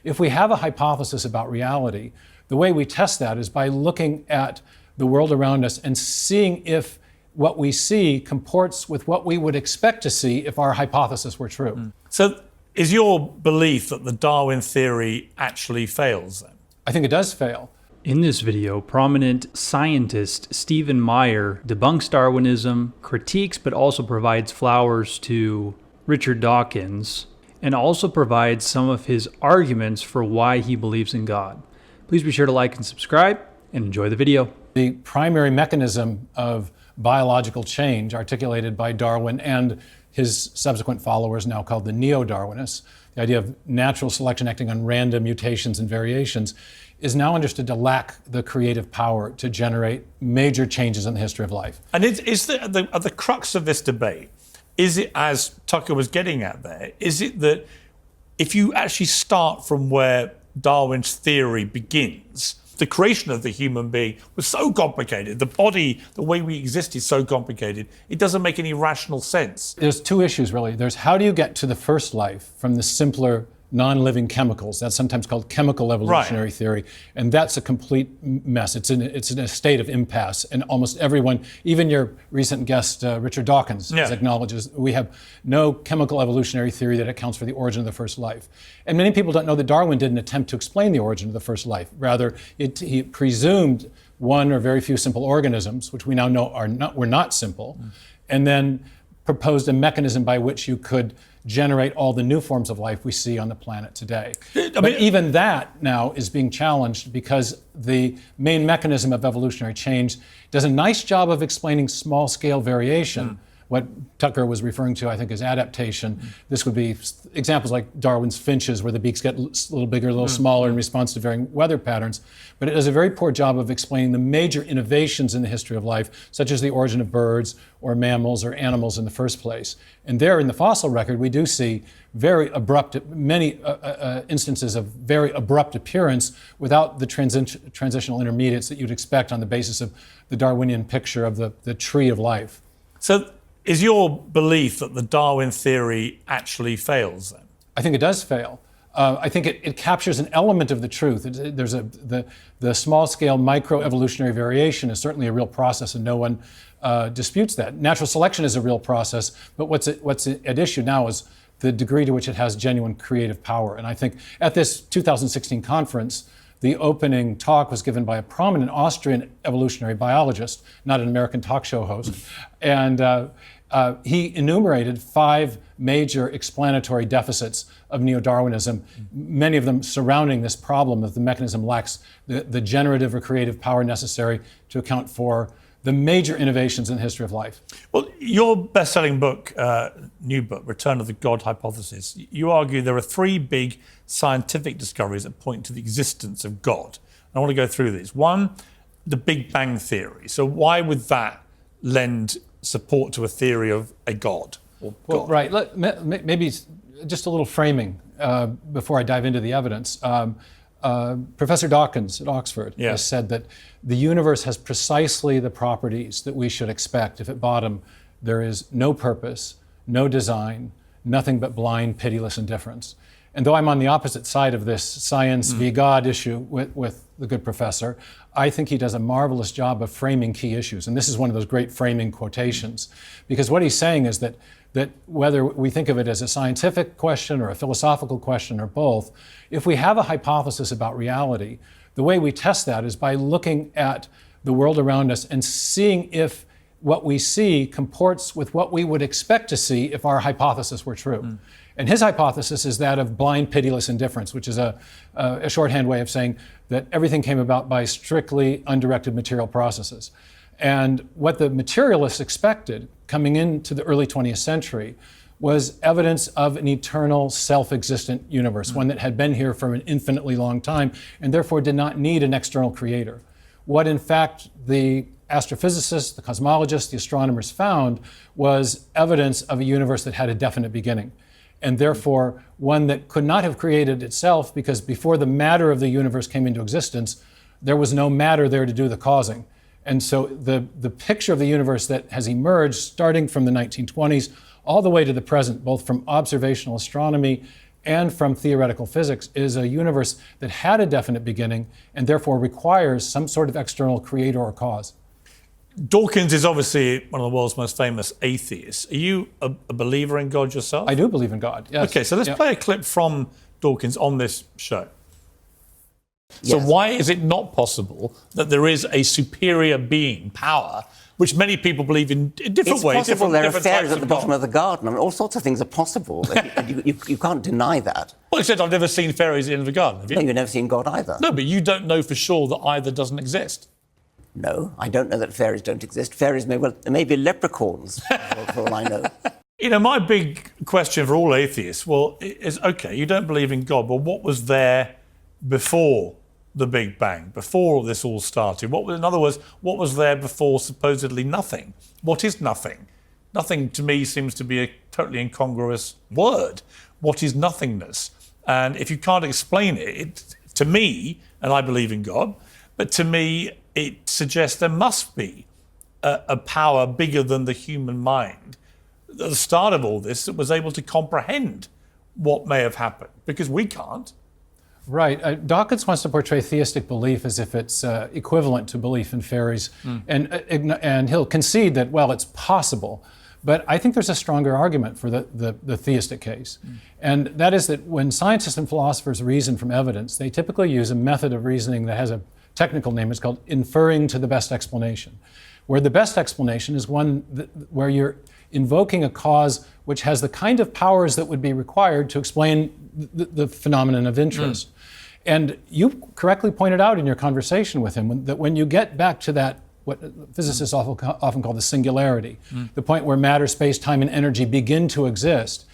If we have a hypothesis about reality, the way we test that is by looking at the world around us and seeing if what we see comports with what we would expect to see if our hypothesis were true. So is your belief that the Darwin theory actually fails then? I think it does fail. In this video, prominent scientist Stephen Meyer debunks Darwinism, critiques but also provides flowers to Richard Dawkins, and also provides some of his arguments for why he believes in God. Please be sure to like and subscribe and enjoy the video. The primary mechanism of biological change articulated by Darwin and his subsequent followers, now called the neo-Darwinists, the idea of natural selection acting on random mutations and variations, is now understood to lack the creative power to generate major changes in the history of life. And is the crux of this debate, is it, as Tucker was getting at there, is it that if you actually start from where Darwin's theory begins, the creation of the human being was so complicated, the body, the way we exist is so complicated, it doesn't make any rational sense. There's two issues, really. There's how do you get to the first life from the simpler non-living chemicals? That's sometimes called chemical evolutionary theory, and that's a complete mess. It's in a state of impasse, and almost everyone, even your recent guest, Richard Dawkins, acknowledges we have no chemical evolutionary theory that accounts for the origin of the first life. And many people don't know that Darwin didn't attempt to explain the origin of the first life. Rather, he presumed one or very few simple organisms, which we now know were not simple, and then proposed a mechanism by which you could generate all the new forms of life we see on the planet today. But even that now is being challenged because the main mechanism of evolutionary change does a nice job of explaining small-scale variation. What Tucker was referring to, I think, is adaptation. This would be examples like Darwin's finches, where the beaks get a little bigger, a little smaller in response to varying weather patterns. But it does a very poor job of explaining the major innovations in the history of life, such as the origin of birds or mammals or animals in the first place. And there in the fossil record, we do see very abrupt, many instances of very abrupt appearance without the transitional intermediates that you'd expect on the basis of the Darwinian picture of the tree of life. So is your belief that the Darwin theory actually fails then? I think it does fail. I think it captures an element of the truth. There's the small-scale microevolutionary variation is certainly a real process, and no one disputes that. Natural selection is a real process, but what's at issue now is the degree to which it has genuine creative power. And I think at this 2016 conference, the opening talk was given by a prominent Austrian evolutionary biologist, not an American talk show host. And he enumerated 5 major explanatory deficits of neo-Darwinism, many of them surrounding this problem that the mechanism lacks the generative or creative power necessary to account for the major innovations in the history of life. Well, your best-selling book, new book, Return of the God Hypothesis, you argue there are 3 big scientific discoveries that point to the existence of God. I want to go through these. One, the Big Bang Theory. So why would that lend support to a theory of a God? Or God? Well, right. Maybe just a little framing before I dive into the evidence. Professor Dawkins at Oxford has said that the universe has precisely the properties that we should expect if at bottom there is no purpose, no design, nothing but blind, pitiless indifference. And though I'm on the opposite side of this science v. God issue with the good professor, I think he does a marvelous job of framing key issues. And this is one of those great framing quotations. Because what he's saying is that whether we think of it as a scientific question or a philosophical question or both, if we have a hypothesis about reality, the way we test that is by looking at the world around us and seeing if what we see comports with what we would expect to see if our hypothesis were true. And his hypothesis is that of blind, pitiless indifference, which is a shorthand way of saying that everything came about by strictly undirected material processes. And what the materialists expected coming into the early 20th century was evidence of an eternal, self-existent universe, one that had been here for an infinitely long time and therefore did not need an external creator. What in fact the astrophysicists, the cosmologists, the astronomers found was evidence of a universe that had a definite beginning, and therefore one that could not have created itself, because before the matter of the universe came into existence, there was no matter there to do the causing. And so the picture of the universe that has emerged starting from the 1920s all the way to the present, both from observational astronomy and from theoretical physics, is a universe that had a definite beginning and therefore requires some sort of external creator or cause. Dawkins is obviously one of the world's most famous atheists. Are you a believer in God yourself? I do believe in God, yes. Okay, so let's play a clip from Dawkins on this show. Yes. So why is it not possible that there is a superior being, power, which many people believe in different ways? It's possible there are different fairies types at the bottom of the garden. I mean, all sorts of things are possible. You can't deny that. Well, except I've never seen fairies in the garden, have you? No, you've never seen God either. No, but you don't know for sure that either doesn't exist. No, I don't know that fairies don't exist. Fairies may be leprechauns, for all I know. You know, my big question for all atheists, is, okay, you don't believe in God, but what was there before the Big Bang, before this all started? In other words, what was there before supposedly nothing? What is nothing? Nothing to me seems to be a totally incongruous word. What is nothingness? And if you can't explain it, to me, and I believe in God, but to me, it suggests there must be a power bigger than the human mind at the start of all this that was able to comprehend what may have happened, because we can't. Right. Dawkins wants to portray theistic belief as if it's equivalent to belief in fairies, and he'll concede that, well, it's possible. But I think there's a stronger argument for the theistic case. And that is that when scientists and philosophers reason from evidence, they typically use a method of reasoning that has a technical name. It's called inferring to the best explanation, where the best explanation is one where you're invoking a cause which has the kind of powers that would be required to explain the phenomenon of interest. And you correctly pointed out in your conversation with him that when you get back to that, what physicists often call the singularity, the point where matter, space, time, and energy begin to exist,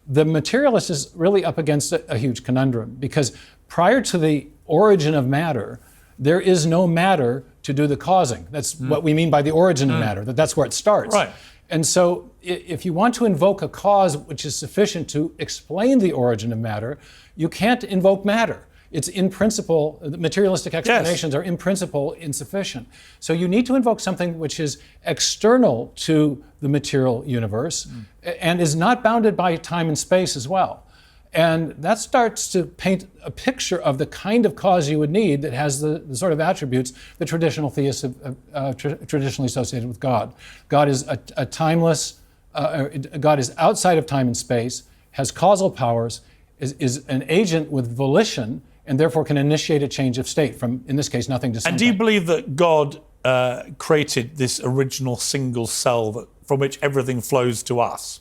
the materialist is really up against a huge conundrum, because prior to the origin of matter, there is no matter to do the causing. That's what we mean by the origin of matter, that's where it starts. Right. And so if you want to invoke a cause which is sufficient to explain the origin of matter, you can't invoke matter. It's in principle, the materialistic explanations are in principle insufficient. So you need to invoke something which is external to the material universe and is not bounded by time and space as well. And that starts to paint a picture of the kind of cause you would need that has the sort of attributes that traditional theists have traditionally associated with God. God is a timeless, God is outside of time and space, has causal powers, is an agent with volition, and therefore can initiate a change of state from, in this case, nothing to something. And do you believe that God created this original single cell from which everything flows to us?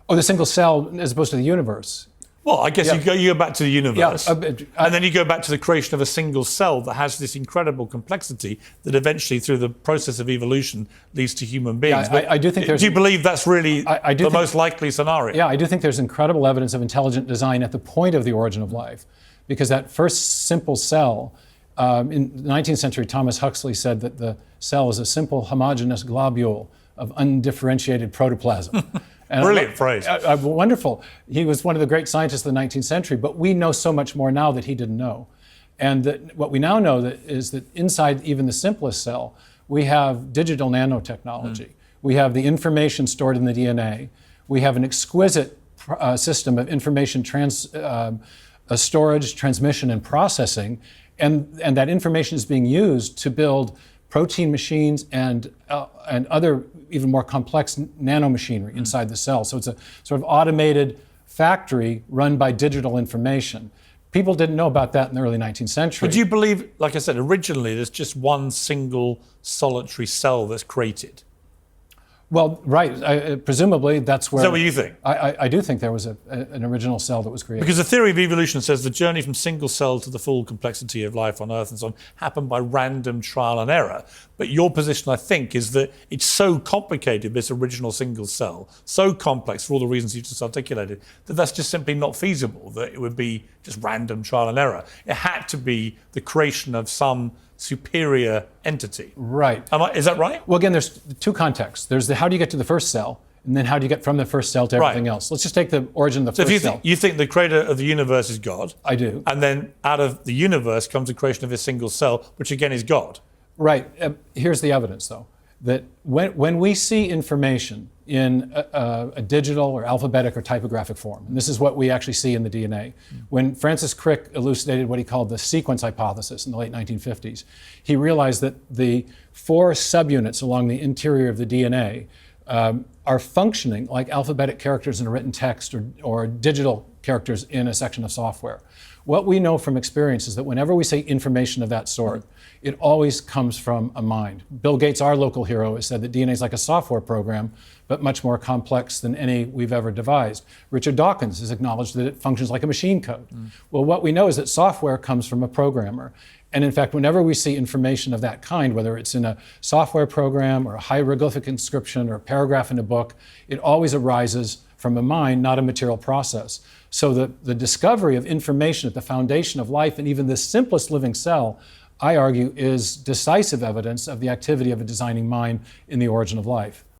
Oh, the single cell as opposed to the universe. Well, I guess you go back to the universe, and then you go back to the creation of a single cell that has this incredible complexity that eventually, through the process of evolution, leads to human beings. Yeah, I do think there's. Do you believe that's really the most likely scenario? Yeah, I do think there's incredible evidence of intelligent design at the point of the origin of life, because that first simple cell, in the 19th century, Thomas Huxley said that the cell is a simple homogeneous globule of undifferentiated protoplasm. Brilliant phrase. Wonderful. He was one of the great scientists of the 19th century, but we know so much more now that he didn't know. And what we now know is that inside even the simplest cell, we have digital nanotechnology. We have the information stored in the DNA. We have an exquisite system of information storage, transmission, and processing. And that information is being used to build protein machines and other even more complex nanomachinery inside the cell. So it's a sort of automated factory run by digital information. People didn't know about that in the early 19th century. But do you believe, like I said, originally there's just one single solitary cell that's created? Well, right. Presumably, that's where. Is that what you think? I do think there was an original cell that was created. Because the theory of evolution says the journey from single cell to the full complexity of life on Earth and so on happened by random trial and error. But your position, I think, is that it's so complicated, this original single cell, so complex for all the reasons you just articulated, that that's just simply not feasible, that it would be just random trial and error. It had to be the creation of some superior entity. Right. Is that right? Well, again, there's two contexts. There's the how do you get to the first cell, and then how do you get from the first cell to everything else. Let's just take the origin of the first cell. So you think the creator of the universe is God? I do. And then out of the universe comes the creation of a single cell, which again is God. Right. Here's the evidence, though. that when we see information in a digital or alphabetic or typographic form, and this is what we actually see in the DNA. When Francis Crick elucidated what he called the sequence hypothesis in the late 1950s, he realized that the 4 subunits along the interior of the DNA are functioning like alphabetic characters in a written text or digital characters in a section of software. What we know from experience is that whenever we say information of that sort, it always comes from a mind. Bill Gates, our local hero, has said that DNA is like a software program, but much more complex than any we've ever devised. Richard Dawkins has acknowledged that it functions like a machine code. Well, what we know is that software comes from a programmer. And in fact, whenever we see information of that kind, whether it's in a software program or a hieroglyphic inscription or a paragraph in a book, it always arises from a mind, not a material process. So the discovery of information at the foundation of life and even the simplest living cell, I argue, is decisive evidence of the activity of a designing mind in the origin of life.